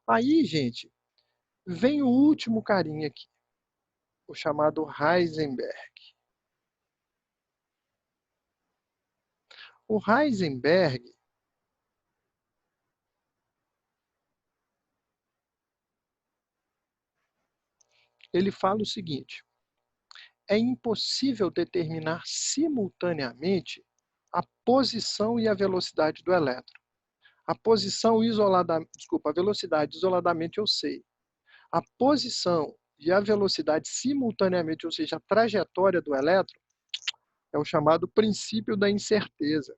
Aí, gente, vem o último carinha aqui, o chamado Heisenberg. O Heisenberg, ele fala o seguinte: é impossível determinar simultaneamente a posição e a velocidade do elétron. A posição a velocidade isoladamente eu sei. A posição e a velocidade simultaneamente, ou seja, a trajetória do elétron, é o chamado princípio da incerteza.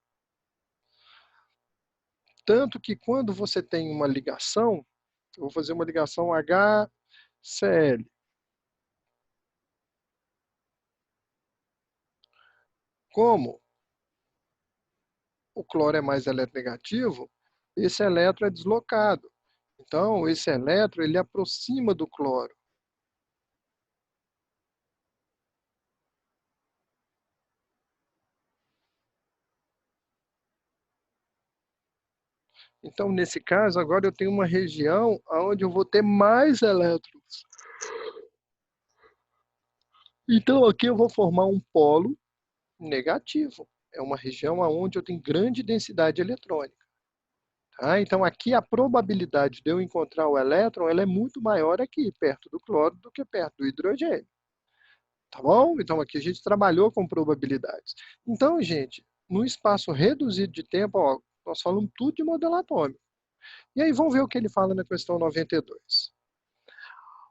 Tanto que quando você tem uma ligação, eu vou fazer uma ligação HCl. Como o cloro é mais eletronegativo, esse elétron é deslocado. Então, esse elétron ele aproxima do cloro. Então, nesse caso, agora eu tenho uma região onde eu vou ter mais elétrons. Então, aqui eu vou formar um polo negativo. É uma região onde eu tenho grande densidade eletrônica. Tá? Então, aqui a probabilidade de eu encontrar o elétron ela é muito maior aqui, perto do cloro, do que perto do hidrogênio. Tá bom? Então, aqui a gente trabalhou com probabilidades. Então, gente, num espaço reduzido de tempo, ó, nós falamos tudo de modelo atômico. E aí, vamos ver o que ele fala na questão 92.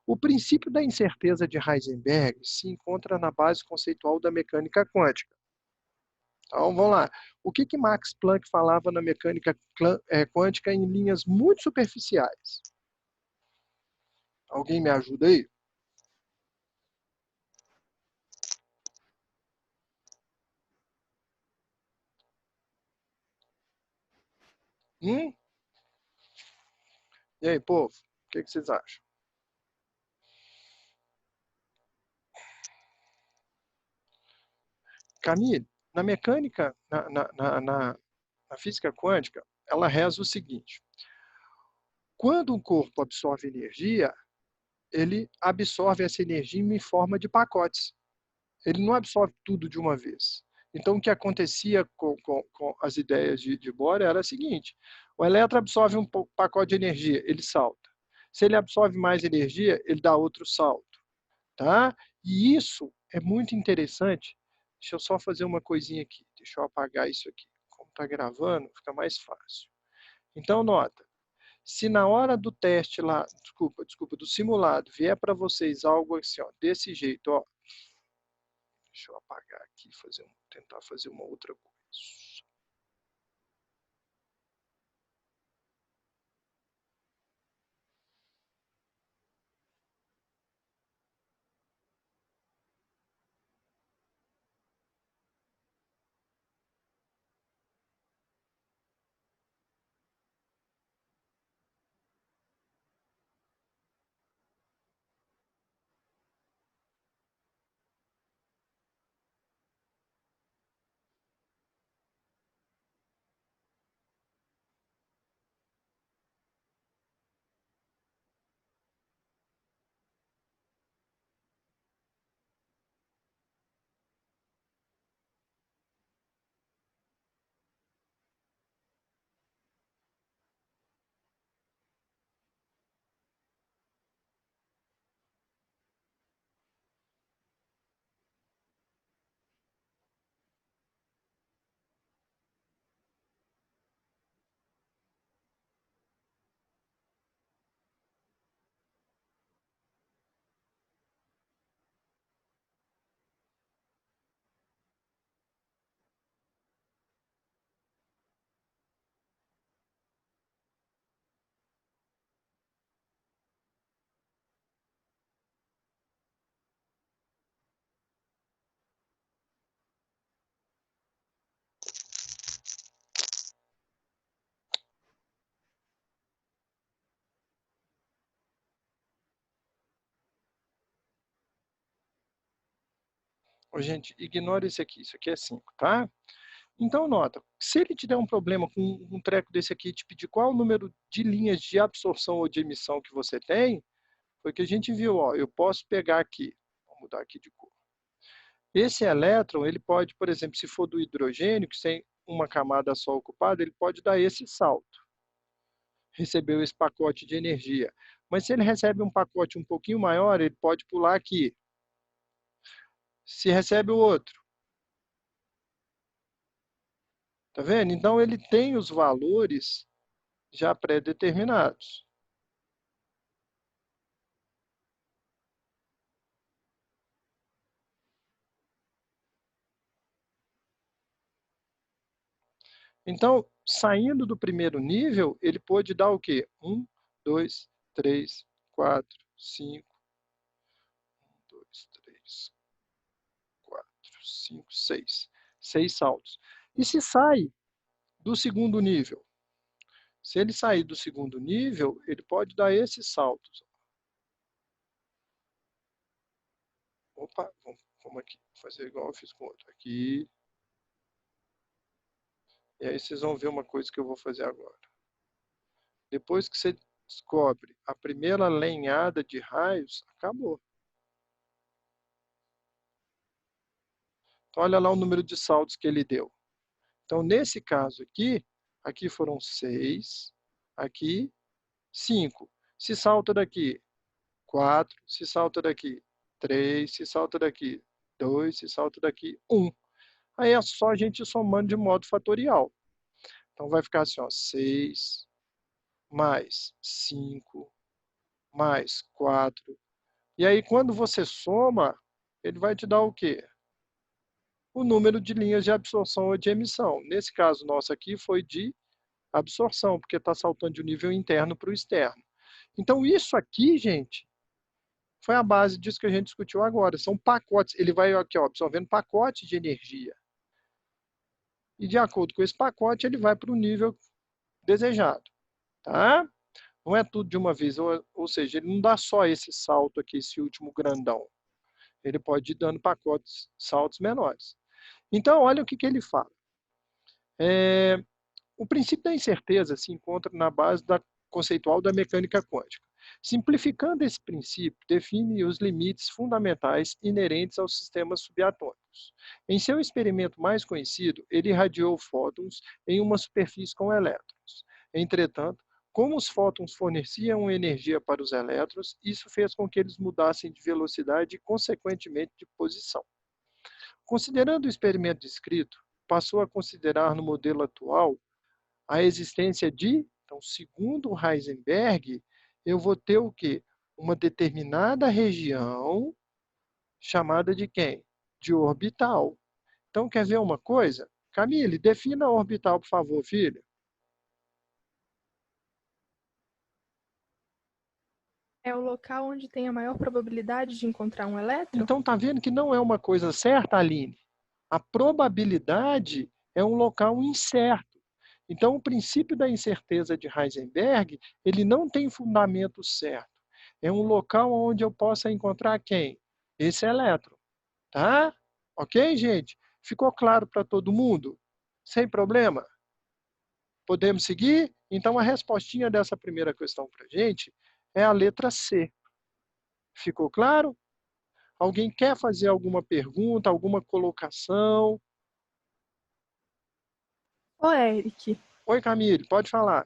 O princípio da incerteza de Heisenberg se encontra na base conceitual da mecânica quântica. Então, vamos lá. O que Max Planck falava na mecânica quântica em linhas muito superficiais? Alguém me ajuda aí? Hum? E aí, povo? O que vocês acham? Camille, na mecânica, na física quântica, ela reza o seguinte: quando um corpo absorve energia, ele absorve essa energia em forma de pacotes. Ele não absorve tudo de uma vez. Então, o que acontecia com as ideias de Bohr era o seguinte: o elétron absorve um pacote de energia, ele salta. Se ele absorve mais energia, ele dá outro salto. Tá? E isso é muito interessante. Deixa eu só fazer uma coisinha aqui. Deixa eu apagar isso aqui. Como está gravando, fica mais fácil. Então, nota. Se na hora do teste lá, desculpa, do simulado, vier para vocês algo assim, ó, desse jeito, ó. Deixa eu apagar aqui, tentar fazer uma outra coisa. Ô, gente, ignora isso aqui é 5, tá? Então, nota, se ele te der um problema com um treco desse aqui, te pedir qual é o número de linhas de absorção ou de emissão que você tem, foi o que a gente viu, ó, eu posso pegar aqui, vou mudar aqui de cor. Esse elétron, ele pode, por exemplo, se for do hidrogênio, que tem uma camada só ocupada, ele pode dar esse salto, recebeu esse pacote de energia. Mas se ele recebe um pacote um pouquinho maior, ele pode pular aqui. Se recebe o outro, tá vendo? Então, ele tem os valores já pré-determinados. Então, saindo do primeiro nível, ele pode dar o quê? 1, 2, 3, 4, 5, 1, 2, 3, 4, 5, 6. 6 saltos. E se sai do segundo nível? Se ele sair do segundo nível, ele pode dar esses saltos. Opa, vamos aqui, fazer igual eu fiz com o outro. Aqui. E aí vocês vão ver uma coisa que eu vou fazer agora. Depois que você descobre a primeira lenhada de raios, acabou. Então, olha lá o número de saltos que ele deu. Então, nesse caso aqui, aqui foram 6, aqui 5. Se salta daqui 4, se salta daqui 3, se salta daqui 2, se salta daqui 1. Aí é só a gente somando de modo fatorial. Então, vai ficar assim, ó, 6 mais 5 mais 4. E aí, quando você soma, ele vai te dar o quê? O número de linhas de absorção ou de emissão. Nesse caso nosso aqui foi de absorção, porque está saltando de um nível interno para o externo. Então, isso aqui, gente, foi a base disso que a gente discutiu agora. São pacotes. Ele vai aqui, ó, absorvendo pacotes de energia. E, de acordo com esse pacote, ele vai para o nível desejado. Tá? Não é tudo de uma vez. Ou seja, ele não dá só esse salto aqui, esse último grandão. Ele pode ir dando pacotes, saltos menores. Então, olha o que ele fala. O princípio da incerteza se encontra na base conceitual da mecânica quântica. Simplificando esse princípio, define os limites fundamentais inerentes aos sistemas subatômicos. Em seu experimento mais conhecido, ele irradiou fótons em uma superfície com elétrons. Entretanto, como os fótons forneciam energia para os elétrons, isso fez com que eles mudassem de velocidade e, consequentemente, de posição. Considerando o experimento descrito, passou a considerar no modelo atual a existência de, então, segundo Heisenberg, eu vou ter o quê? Uma determinada região chamada de quem? De orbital. Então, quer ver uma coisa? Camille, defina a orbital, por favor, filha. É o local onde tem a maior probabilidade de encontrar um elétron? Então, tá vendo que não é uma coisa certa, Aline? A probabilidade é um local incerto. Então, o princípio da incerteza de Heisenberg, ele não tem fundamento certo. É um local onde eu possa encontrar quem? Esse elétron. Tá? Ok, gente? Ficou claro para todo mundo? Sem problema? Podemos seguir? Então, a respostinha dessa primeira questão para a gente é a letra C. Ficou claro? Alguém quer fazer alguma pergunta, alguma colocação? Ô, Eric, Oi, Camille, pode falar.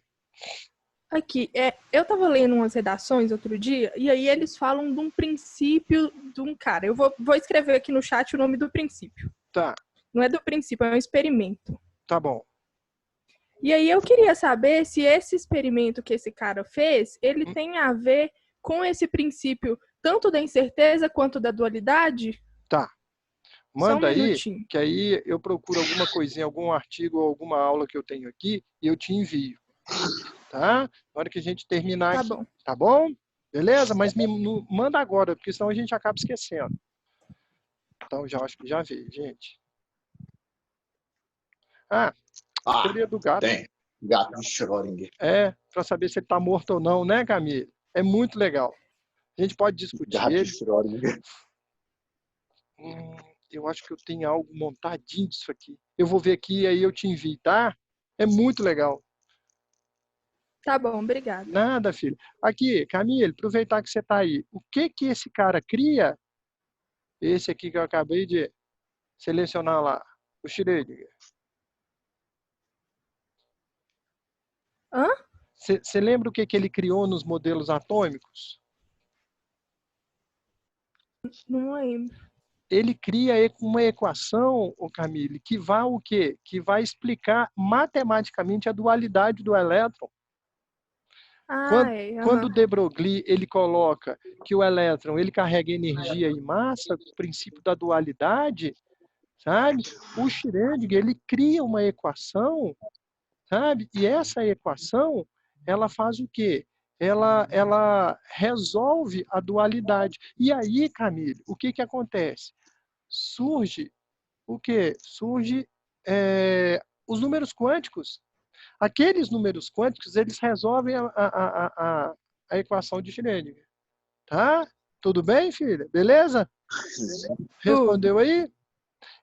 aqui, eu tava lendo umas redações outro dia, e aí eles falam de um princípio de um cara. Eu vou escrever aqui no chat o nome do princípio. Tá, Não é do princípio, é um experimento. tá bom. E aí eu queria saber se esse experimento que esse cara fez, ele tem a ver com esse princípio tanto da incerteza quanto da dualidade? Tá. Só um Manda aí, minutinho. que aí eu procuro alguma coisinha, algum artigo ou alguma aula que eu tenho aqui e eu te envio. Tá? Na hora que a gente terminar Tá aqui. bom. Tá bom? Beleza? Mas manda agora, porque senão a gente acaba esquecendo. Então, já acho que já veio, gente. Ah, teoria do gato. Tem. Gato de Schrödinger. É, para saber se ele está morto ou não, né, Camille? É muito legal. A gente pode discutir Gato de ele. Schrödinger. Eu acho que eu tenho algo montadinho disso aqui. eu vou ver aqui e aí eu te envio, tá? É muito legal. Tá bom, obrigada. Nada, filho. Aqui, Camille, aproveitar que você está aí. O que que esse cara cria? Esse aqui que eu acabei de selecionar lá, o Schrödinger. Hã? Você lembra o que que ele criou nos modelos atômicos? Não lembro. Ele cria uma equação, o Camille, que vai o quê? Que vai explicar matematicamente a dualidade do elétron. Ah, é. Quando o Aham. de Broglie ele coloca que o elétron ele carrega energia e massa, o princípio da dualidade, sabe? O Schrödinger ele cria uma equação, sabe? E essa equação ela faz o quê? Ela resolve a dualidade. E aí, Camille, o que que acontece? Surge o quê? Surge os números quânticos. Aqueles números quânticos, eles resolvem a equação de Schrödinger. Tá? Tudo bem, filha? Beleza? Tudo. Respondeu aí?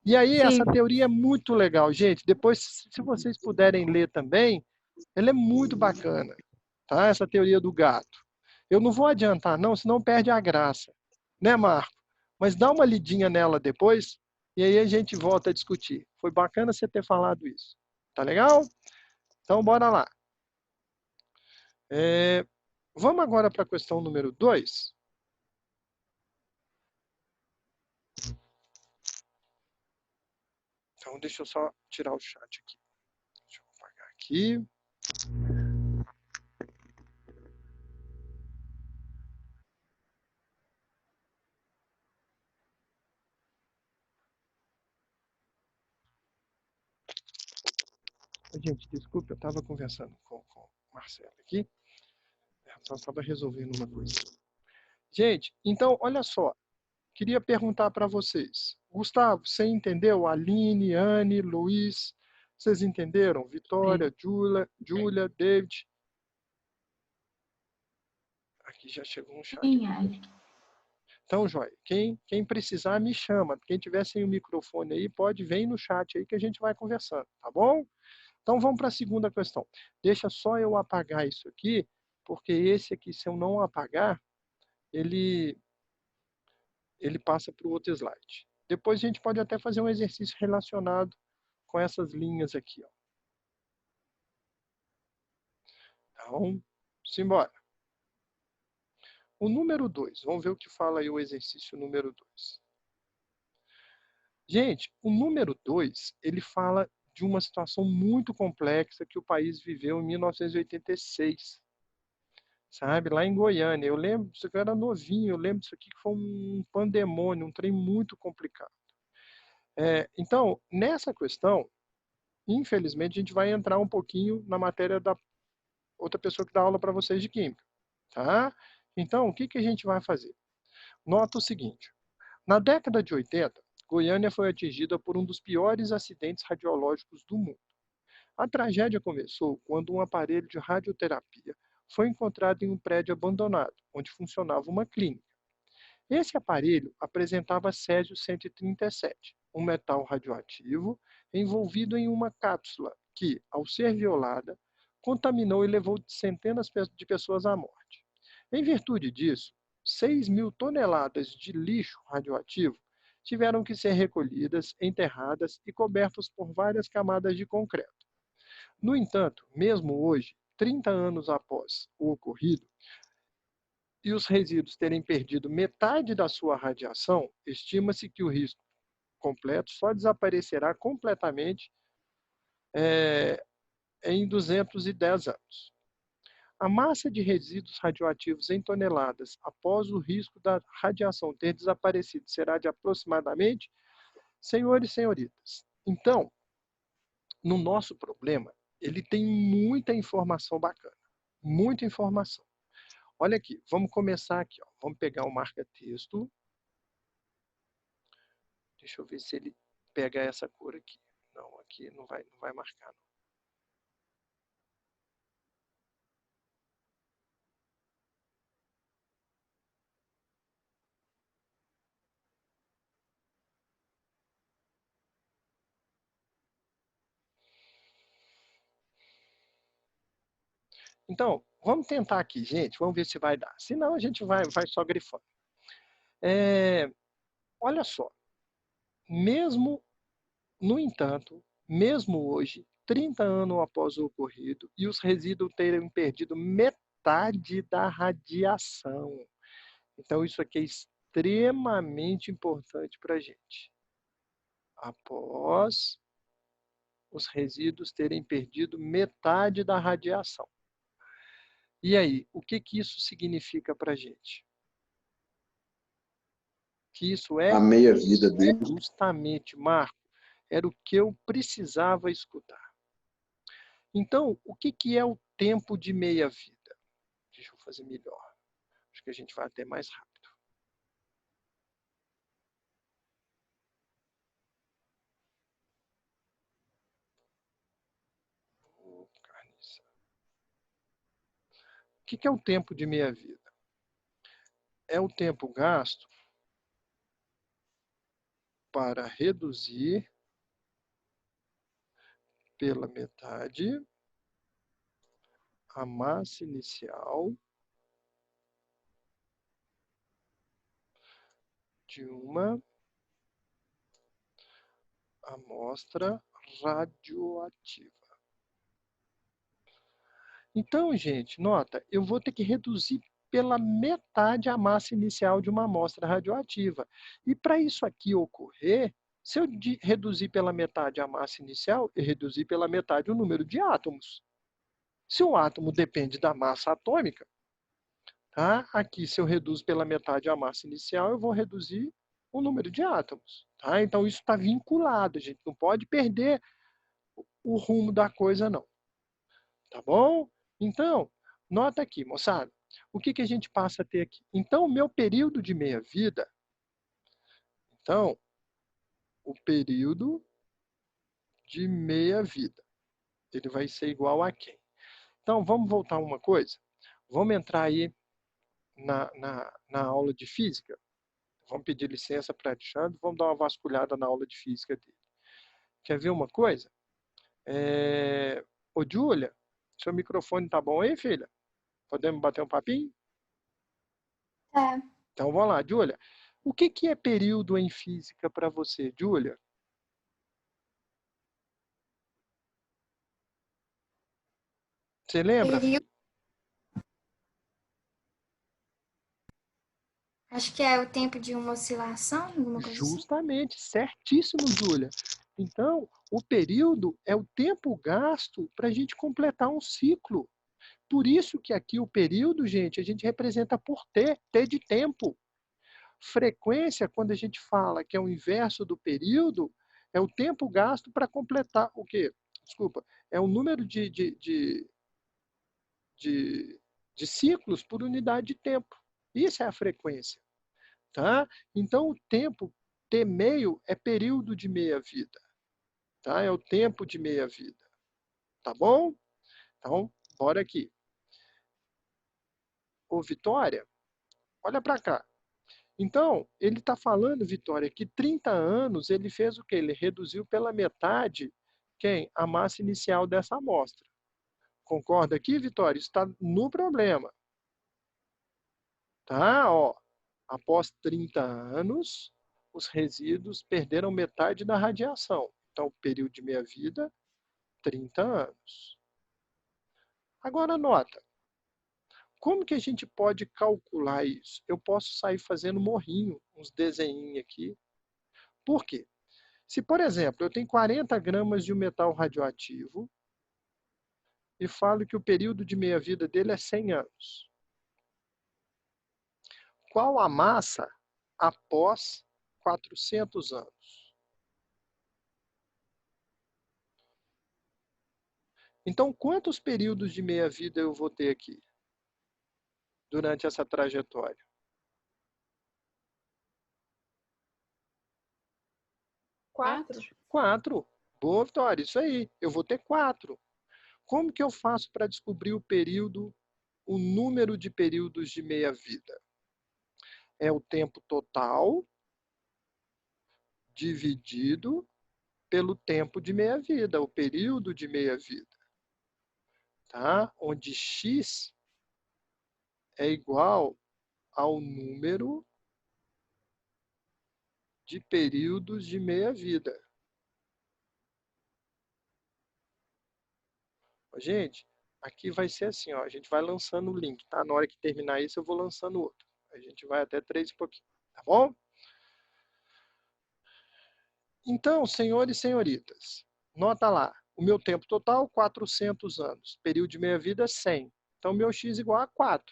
E aí, Sim. essa teoria é muito legal, gente. Depois, se vocês puderem ler também, ela é muito bacana. Tá? Essa teoria do gato. Eu não vou adiantar, não, senão perde a graça. Né, Marco? Mas dá uma lidinha nela depois, e aí a gente volta a discutir. Foi bacana você ter falado isso. Tá legal? Então, bora lá. Vamos agora para a questão número 2. Então, deixa eu só tirar o chat aqui. Deixa eu apagar aqui. Gente, desculpa, eu estava conversando com o Marcelo aqui. Eu estava resolvendo uma coisa. Gente, então, olha só. Queria perguntar para vocês. Gustavo, você entendeu? Aline, Anne, Luiz, vocês entenderam? Vitória, Júlia, David. Aqui já chegou um chat. Então, Joia, quem precisar me chama. Quem tiver sem o microfone aí, pode vir no chat aí que a gente vai conversando, tá bom? Então, vamos para a segunda questão. Deixa só eu apagar isso aqui, porque esse aqui, se eu não apagar, ele passa para o outro slide. Depois a gente pode até fazer um exercício relacionado com essas linhas aqui. Ó. Então, simbora. O número 2, vamos ver o que fala aí o exercício número 2. Gente, o número 2, ele fala de uma situação muito complexa que o país viveu em 1986. Sabe, lá em Goiânia. Eu lembro, isso aqui era novinho, eu lembro disso aqui que foi um pandemônio, um trem muito complicado. Então, nessa questão, infelizmente, a gente vai entrar um pouquinho na matéria da outra pessoa que dá aula para vocês de química. Tá? Então, o que, que a gente vai fazer? Nota o seguinte. Na década de 80, Goiânia foi atingida por um dos piores acidentes radiológicos do mundo. A tragédia começou quando um aparelho de radioterapia foi encontrado em um prédio abandonado, onde funcionava uma clínica. Esse aparelho apresentava césio-137, um metal radioativo envolvido em uma cápsula que, ao ser violada, contaminou e levou centenas de pessoas à morte. Em virtude disso, 6.000 toneladas de lixo radioativo tiveram que ser recolhidas, enterradas e cobertas por várias camadas de concreto. No entanto, mesmo hoje, 30 anos após o ocorrido, e os resíduos terem perdido metade da sua radiação, estima-se que o risco completo só desaparecerá completamente em 210 anos. A massa de resíduos radioativos em toneladas após o risco da radiação ter desaparecido será de aproximadamente, senhores e senhoritas. Então, no nosso problema, ele tem muita informação bacana, muita informação. Olha aqui, vamos começar aqui. Ó. Vamos pegar o marca-texto. Deixa eu ver se ele pega essa cor aqui. Não, aqui não vai marcar. Não. Então, vamos tentar aqui, gente. Vamos ver se vai dar. Senão, a gente vai só grifando. Olha só. Mesmo, no entanto, mesmo hoje, 30 anos após o ocorrido, e os resíduos terem perdido metade da radiação. Então, isso aqui é extremamente importante para a gente. Após os resíduos terem perdido metade da radiação. E aí, o que isso significa para a gente? Que isso é A meia-vida dele. justamente, Marco, era o que eu precisava escutar. Então, o que é o tempo de meia-vida? Deixa eu fazer melhor. Acho que a gente vai até mais rápido. O que é o tempo de meia-vida? É o tempo gasto para reduzir pela metade a massa inicial de uma amostra radioativa. Então, gente, nota, eu vou ter que reduzir pela metade a massa inicial de uma amostra radioativa. E para isso aqui ocorrer, se eu reduzir pela metade a massa inicial, eu reduzir pela metade o número de átomos. Se o átomo depende da massa atômica, tá? Aqui, se eu reduzo pela metade a massa inicial, eu vou reduzir o número de átomos. Tá? Então, isso está vinculado, a gente não pode perder o rumo da coisa, não. Tá bom? Então, nota aqui, moçada, o que a gente passa a ter aqui? Então, o meu período de meia-vida, então, o período de meia-vida, ele vai ser igual a quem? Então, vamos voltar uma coisa? Vamos entrar aí na aula de física? Vamos pedir licença para Alexandre, vamos dar uma vasculhada na aula de física dele. Quer ver uma coisa? Ô, Júlia, seu microfone tá bom aí, filha? Podemos bater um papinho? É. Então, vamos lá, Júlia. O que é período em física para você, Júlia? Você lembra? Período, acho que é o tempo de uma oscilação, alguma coisa assim. Justamente, certíssimo, Júlia. Então, o período é o tempo gasto para a gente completar um ciclo. Por isso que aqui o período, gente, a gente representa por T, T de tempo. Frequência, quando a gente fala que é o inverso do período, é o tempo gasto para completar o quê? Desculpa, é o número de ciclos por unidade de tempo. Isso é a frequência. Tá? Então, o tempo T meio é período de meia-vida. Tá? É o tempo de meia-vida. Tá bom? Então, bora aqui. Ô, Vitória, olha para cá. Então, ele está falando, Vitória, que 30 anos ele fez o quê? Ele reduziu pela metade quem? A massa inicial dessa amostra. Concorda aqui, Vitória? Isso está no problema. Tá? Ó, após 30 anos, os resíduos perderam metade da radiação. Então, o período de meia-vida, 30 anos. Agora, nota. Como que a gente pode calcular isso? Eu posso sair fazendo morrinho, uns desenhinhos aqui. Por quê? Se, por exemplo, eu tenho 40 gramas de um metal radioativo e falo que o período de meia-vida dele é 100 anos. Qual a massa após 400 anos? Então, quantos períodos de meia-vida eu vou ter aqui durante essa trajetória? 4. 4. Boa, Vitória, isso aí. Eu vou ter 4. Como que eu faço para descobrir o período, o número de períodos de meia-vida? É o tempo total dividido pelo tempo de meia-vida, o período de meia-vida. tá? Onde x é igual ao número de períodos de meia-vida. Gente, aqui vai ser assim, ó, a gente vai lançando o link, tá? Na hora que terminar isso, eu vou lançando outro. A gente vai até 3 e pouquinho, tá bom? Então, senhores e senhoritas, nota lá, o meu tempo total, 400 anos. Período de meia-vida, 100. Então, meu x igual a 4.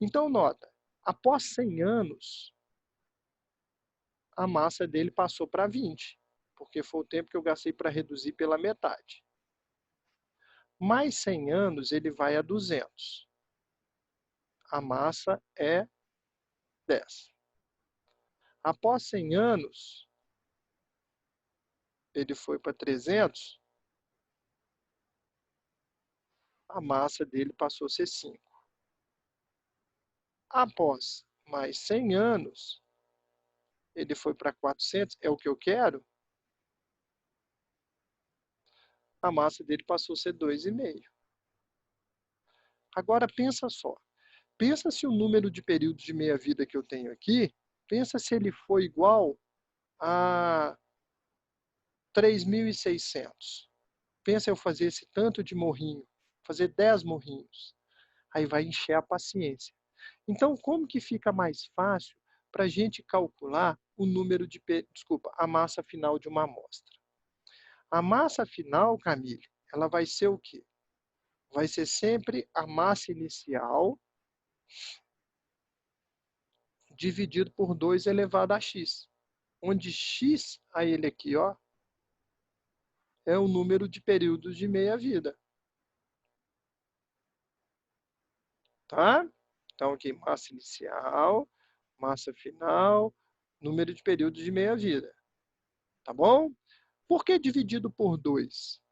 Então, nota, após 100 anos, a massa dele passou para 20, porque foi o tempo que eu gastei para reduzir pela metade. Mais 100 anos, ele vai a 200. A massa é 10. Após 100 anos, ele foi para 300, a massa dele passou a ser 5. Após mais 100 anos, ele foi para 400, é o que eu quero, a massa dele passou a ser 2,5. Agora pensa só, pensa se o número de períodos de meia-vida que eu tenho aqui, pensa se ele for igual a 3.600. Pensa eu fazer esse tanto de morrinho, fazer 10 morrinhos. Aí vai encher a paciência. Então, como que fica mais fácil para a gente calcular o número de, a massa final de uma amostra? A massa final, Camille, ela vai ser o quê? Vai ser sempre a massa inicial dividido por 2 elevado a x. Onde x, a ele aqui, ó, é o número de períodos de meia-vida. Tá? Então, aqui, massa inicial, massa final, número de períodos de meia-vida. Tá bom? Por que dividido por 2?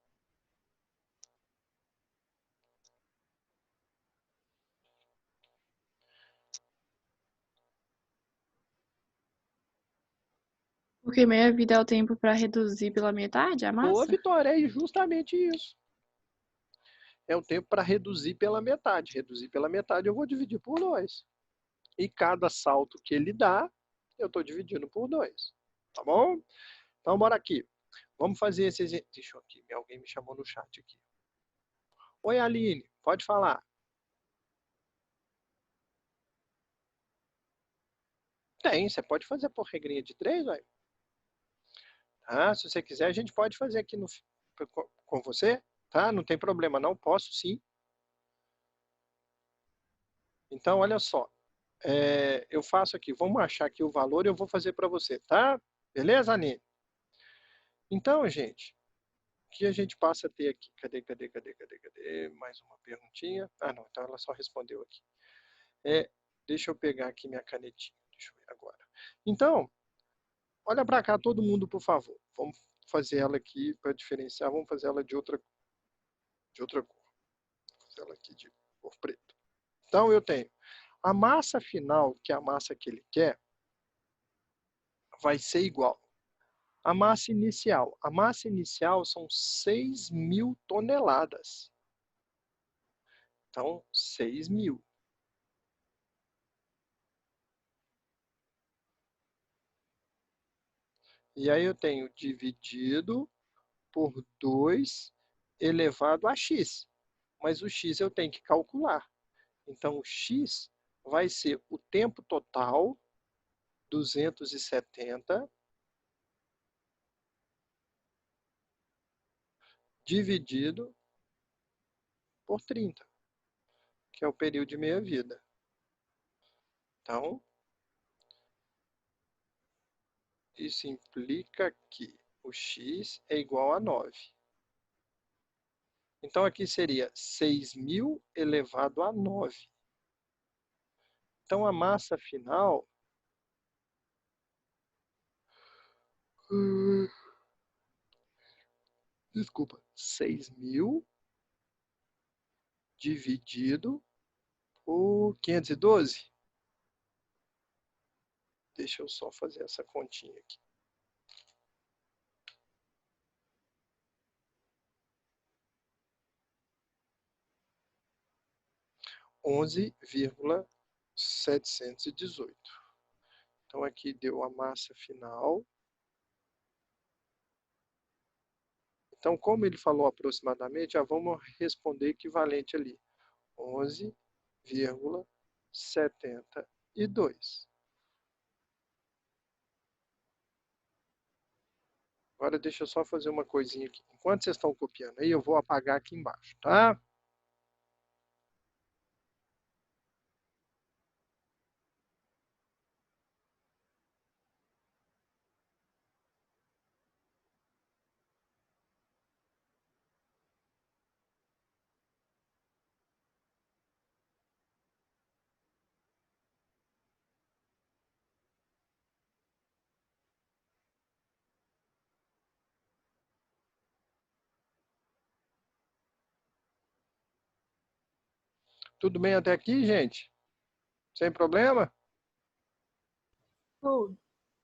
Porque meia-vida é o tempo para reduzir pela metade a Boa, massa? Vitória, é justamente isso. É o tempo para reduzir pela metade. Reduzir pela metade eu vou dividir por 2. E cada salto que ele dá, eu estou dividindo por 2. Tá bom? Então, bora aqui. Vamos fazer esse exercício. Deixa eu aqui, alguém me chamou no chat aqui. Oi, Aline, pode falar. Tem, você pode fazer por regrinha de 3, vai. Tá? Se você quiser, a gente pode fazer aqui com você, tá? Não tem problema não, posso sim. Então, olha só. Eu faço aqui, vamos achar aqui o valor e eu vou fazer para você, tá? Beleza, Aline? Então, gente, o que a gente passa a ter aqui? Cadê? Mais uma perguntinha. Ah, não, então ela só respondeu aqui. Deixa eu pegar aqui minha canetinha. Deixa eu ver agora. Então, olha para cá todo mundo, por favor. Vamos fazer ela aqui para diferenciar. Vamos fazer ela de outra cor. Vou fazer ela aqui de cor preta. Então, eu tenho a massa final, que é a massa que ele quer, vai ser igual à massa inicial. A massa inicial são 6.000 toneladas. Então, 6.000. E aí eu tenho dividido por 2 elevado a x. Mas o x eu tenho que calcular. Então, o x vai ser o tempo total, 270, dividido por 30, que é o período de meia-vida. Então, isso implica que o x é igual a 9. Então, aqui seria 6.000 elevado a 9. Então, a massa final... Desculpa, 6.000 dividido por 512. Deixa eu só fazer essa continha aqui. 11,718. Então, aqui deu a massa final. Então, como ele falou aproximadamente, já vamos responder equivalente ali. 11,72. Agora, deixa eu só fazer uma coisinha aqui. Enquanto vocês estão copiando aí, eu vou apagar aqui embaixo, tá? Tudo bem até aqui, gente? Sem problema? Tudo.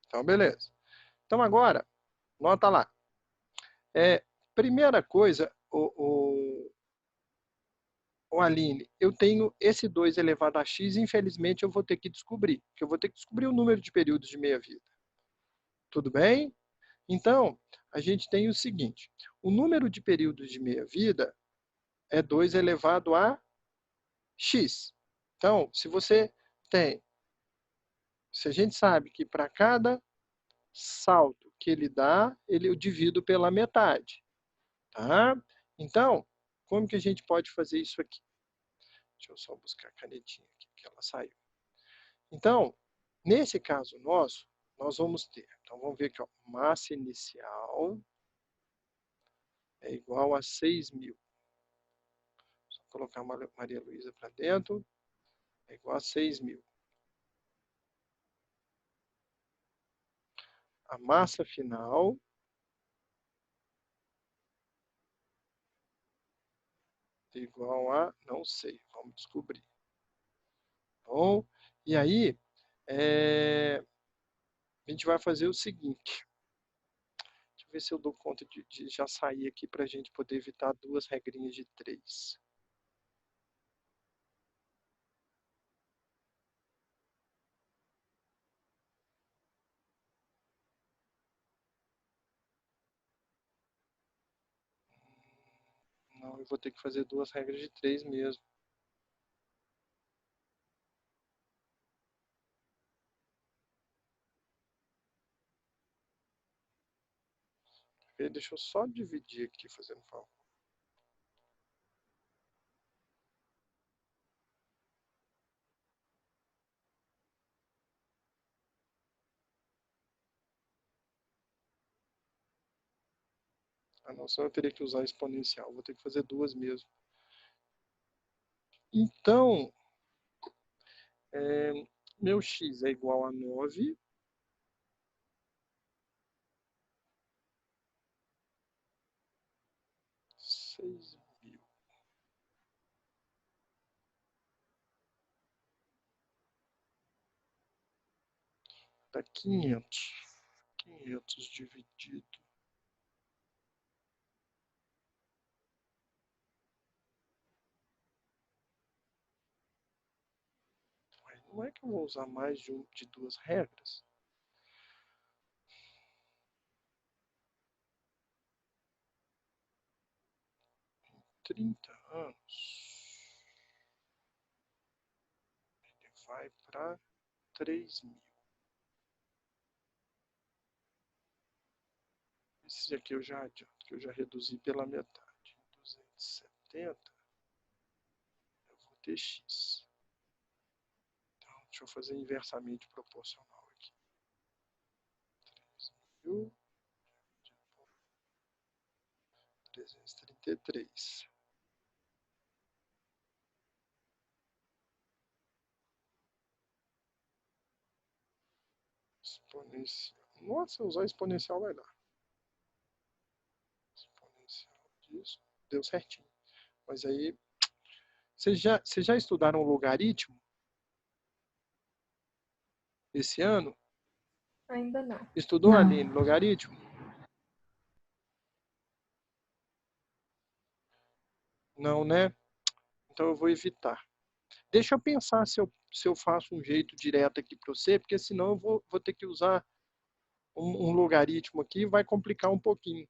Então, beleza. Então, agora, nota lá. Primeira coisa, o Aline, eu tenho esse 2 elevado a x, infelizmente eu vou ter que descobrir, porque eu vou ter que descobrir o número de períodos de meia-vida. Tudo bem? Então, a gente tem o seguinte, o número de períodos de meia-vida é 2 elevado a x. Então, se a gente sabe que para cada salto que ele dá, eu divido pela metade, tá? Então, como que a gente pode fazer isso aqui? Deixa eu só buscar a canetinha aqui, que ela saiu. Então, nesse caso nosso, nós vamos ter, então vamos ver aqui, ó, massa inicial é igual a 6.000. Só colocar a Maria Luísa para dentro, é igual a 6.000. A massa final é igual a, não sei, vamos descobrir. Bom, e aí, a gente vai fazer o seguinte. Deixa eu ver se eu dou conta de já sair aqui para a gente poder evitar duas regrinhas de 3. Não, eu vou ter que fazer duas regras de 3 mesmo. Deixa eu só dividir aqui, fazendo favor. Ah, não, senão eu teria que usar exponencial. Vou ter que fazer duas mesmo. Então, meu x é igual a 9. Seis mil. Dá 500. 500 dividido. Não é que eu vou usar mais de duas regras? Em 30 anos, ele vai para 3.000. Esse aqui eu já adianto, que eu já reduzi pela metade. 270, eu vou ter x. Então, deixa eu fazer inversamente proporcional aqui. 3.000 por 333. Exponencial. Nossa, usar exponencial vai dar. Exponencial disso. Deu certinho. Mas aí, vocês já estudaram logaritmo esse ano? Ainda não. Estudou, Não. Aline, logaritmo? Não, né? Então eu vou evitar. Deixa eu pensar se eu faço um jeito direto aqui para você, porque senão eu vou ter que usar um logaritmo aqui e vai complicar um pouquinho.